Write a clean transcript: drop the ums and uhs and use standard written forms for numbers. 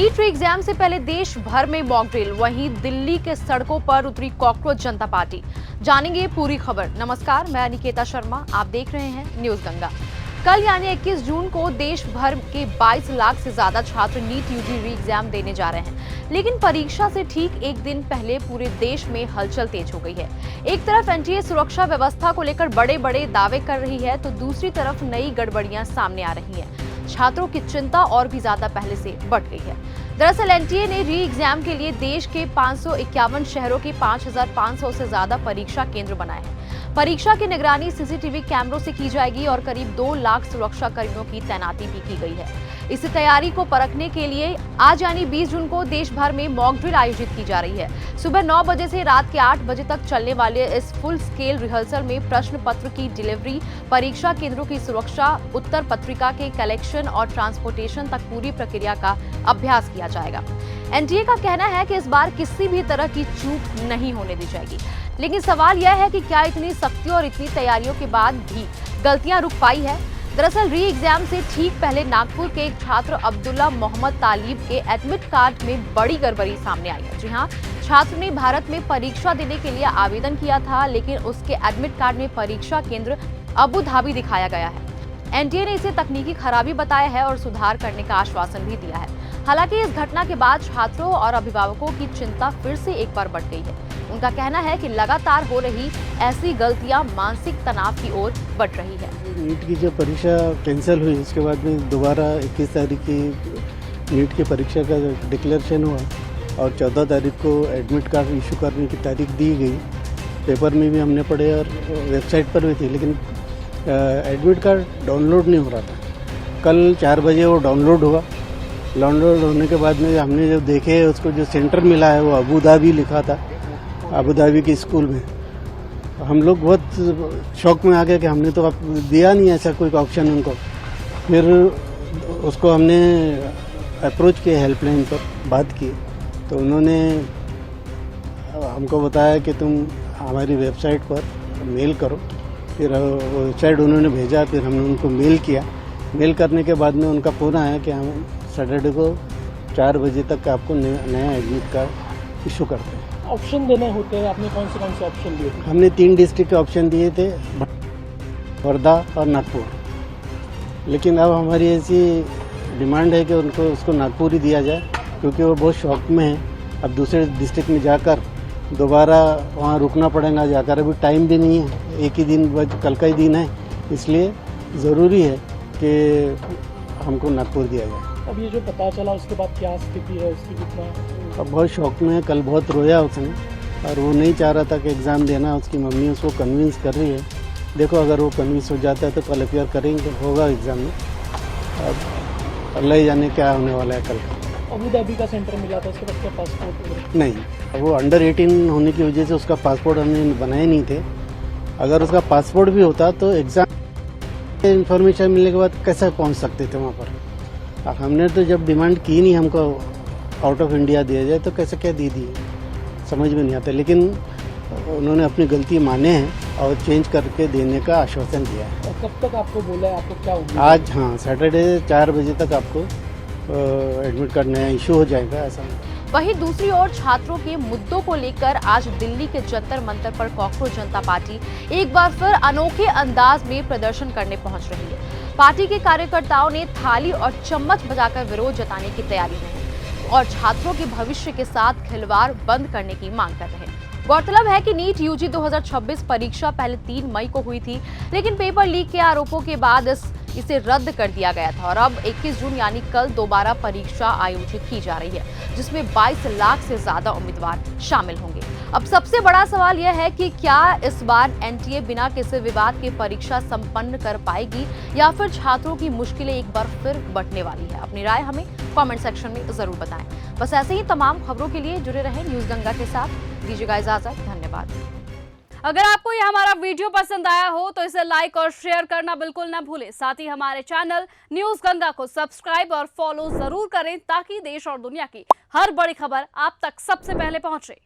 NEET री exam से पहले देश भर में मॉक ड्रिल, वहीं दिल्ली के सड़कों पर उतरी कॉकरोच जनता पार्टी। जानेंगे पूरी खबर। नमस्कार, मैं अनिकेता शर्मा, आप देख रहे हैं न्यूज गंगा। कल यानी 21 जून को देश भर के 22 लाख से ज्यादा छात्र नीट यूजी री एग्जाम देने जा रहे हैं, लेकिन परीक्षा से ठीक एक दिन पहले पूरे देश में हलचल तेज हो गई है। एक तरफ एनटीए सुरक्षा व्यवस्था को लेकर बड़े बड़े दावे कर रही है, तो दूसरी तरफ नई गड़बड़ियां सामने आ रही हैं। छात्रों की चिंता और भी ज्यादा पहले से बढ़ गई है। दरअसल एनटीए ने री एग्जाम के लिए देश के 551 शहरों के 5500 से ज्यादा परीक्षा केंद्र बनाए हैं। परीक्षा की निगरानी सीसीटीवी कैमरों से की जाएगी और करीब 2 लाख सुरक्षा कर्मियों की तैनाती भी की गई है। इस तैयारी को परखने के लिए आज यानी 20 जून को देश भर में मॉक ड्रिल आयोजित की जा रही है। सुबह 9 बजे से रात के 8 बजे तक चलने वाले इस फुल स्केल रिहर्सल में प्रश्न पत्र की डिलीवरी, परीक्षा केंद्रों की सुरक्षा, उत्तर पत्रिका के कलेक्शन और ट्रांसपोर्टेशन तक पूरी प्रक्रिया का अभ्यास किया जाएगा। एनटीए का कहना है कि इस बार किसी भी तरह की चूक नहीं होने दी जाएगी, लेकिन सवाल यह है कि क्या इतनी सख्ती और इतनी तैयारियों के बाद भी गलतियां रुक पाई है। दरअसल री एग्जाम से ठीक पहले नागपुर के एक छात्र अब्दुल्ला मोहम्मद तालिब के एडमिट कार्ड में बड़ी गड़बड़ी सामने आई है। जी हां, छात्र ने भारत में परीक्षा देने के लिए आवेदन किया था, लेकिन उसके एडमिट कार्ड में परीक्षा केंद्र अबू धाबी दिखाया गया है। एनटीए ने इसे तकनीकी खराबी बताया है और सुधार करने का आश्वासन भी दिया है। हालांकि इस घटना के बाद छात्रों और अभिभावकों की चिंता फिर से एक बार बढ़ गई है। उनका कहना है कि लगातार हो रही ऐसी गलतियां मानसिक तनाव की ओर बढ़ रही है। नीट की जो परीक्षा कैंसिल हुई, उसके बाद में दोबारा 21 तारीख की नीट की परीक्षा का डिक्लेरेशन हुआ और 14 तारीख को एडमिट कार्ड इशू करने की तारीख दी गई। पेपर में भी हमने पढ़े और वेबसाइट पर भी थी, लेकिन एडमिट कार्ड डाउनलोड नहीं हो रहा था। कल 4 बजे वो डाउनलोड हुआ। डाउनलोड होने के बाद में हमने जब देखे, उसको जो सेंटर मिला है वो अबू धाबी लिखा था, अबू धाबी के स्कूल में। हम लोग बहुत शौक में आ गए कि हमने तो अब दिया नहीं ऐसा कोई ऑप्शन उनको। फिर उसको हमने अप्रोच किया, हेल्पलाइन पर बात की, तो उन्होंने हमको बताया कि तुम हमारी वेबसाइट पर मेल करो। फिर वेबसाइट उन्होंने भेजा, फिर हमने उनको मेल किया। मेल करने के बाद में उनका फ़ोन आया कि हम सैटरडे को 4 बजे तक आपको नया एडमिट कार्ड इशू करते हैं। ऑप्शन देने होते हैं, आपने कौन से ऑप्शन दिए थे? हमने 3 डिस्ट्रिक्ट के ऑप्शन दिए थे, वर्धा और नागपुर। लेकिन अब हमारी ऐसी डिमांड है कि उनको उसको नागपुर ही दिया जाए, क्योंकि वो बहुत शौक में है। अब दूसरे डिस्ट्रिक्ट में जाकर दोबारा वहाँ रुकना पड़ेगा जाकर, अभी टाइम भी नहीं है, एक ही दिन, कल का ही दिन है, इसलिए ज़रूरी है कि हमको नागपुर दिया जाए। अब ये जो पता चला उसके बाद क्या स्थिति है उसकी? कितना अब बहुत शौक में है, कल बहुत रोया उसने और वो नहीं चाह रहा था कि एग्ज़ाम देना। उसकी मम्मी उसको कन्विंस कर रही है। देखो, अगर वो कन्विंस हो जाता है तो कल अपियर करेंगे, होगा एग्ज़ाम में। अब अल्लाह ही जाने क्या होने वाला है कल। अबू धाबी का सेंटर मिला था, उसके बाद क्या पासपोर्ट नहीं, अब वो अंडर 18 होने की वजह से उसका पासपोर्ट हमने बनाए नहीं थे। अगर उसका पासपोर्ट भी होता तो एग्ज़ाम इन्फॉर्मेशन मिलने के बाद कैसे पहुँच सकते थे वहाँ पर। अब हमने तो जब डिमांड की नहीं हमको आउट ऑफ इंडिया दिया जाए, तो कैसे क्या दी समझ में नहीं आता। लेकिन उन्होंने अपनी गलती माने हैं और चेंज करके देने का आश्वासन दिया है। और कब तक आपको बोला है, आपको क्या उम्मीद? आज हाँ, सैटरडे 4 बजे तक आपको एडमिट कार्ड नया इशू हो जाएगा, ऐसा। वहीं दूसरी ओर छात्रों के मुद्दों को लेकर आज दिल्ली के जंतर मंतर पर कॉकरोच जनता पार्टी एक बार फिर अनोखे अंदाज में प्रदर्शन करने पहुंच रही है। पार्टी के कार्यकर्ताओं ने थाली और चम्मच बजाकर विरोध जताने की तैयारी में है और छात्रों के भविष्य के साथ खिलवाड़ बंद करने की मांग कर रहे हैं। गौरतलब है कि नीट यूजी 2026 परीक्षा पहले 3 मई को हुई थी, लेकिन पेपर लीक के आरोपों के बाद इसे रद्द कर दिया गया था और अब 21 जून यानी कल दोबारा परीक्षा आयोजित की जा रही है, जिसमें 22 लाख से ज्यादा उम्मीदवार शामिल होंगे। अब सबसे बड़ा सवाल यह है कि क्या इस बार एनटीए बिना किसी विवाद के परीक्षा संपन्न कर पाएगी या फिर छात्रों की मुश्किलें एक बार फिर बढ़ने वाली है। अपनी राय हमें कमेंट सेक्शन में जरूर बताएं। बस ऐसे ही तमाम खबरों के लिए जुड़े रहें न्यूज गंगा के साथ। दीजिएगा इजाजत, धन्यवाद। अगर आपको ये हमारा वीडियो पसंद आया हो तो इसे लाइक और शेयर करना बिल्कुल ना भूलें। साथ ही हमारे चैनल न्यूज गंगा को सब्सक्राइब और फॉलो जरूर करें, ताकि देश और दुनिया की हर बड़ी खबर आप तक सबसे पहले पहुंचे।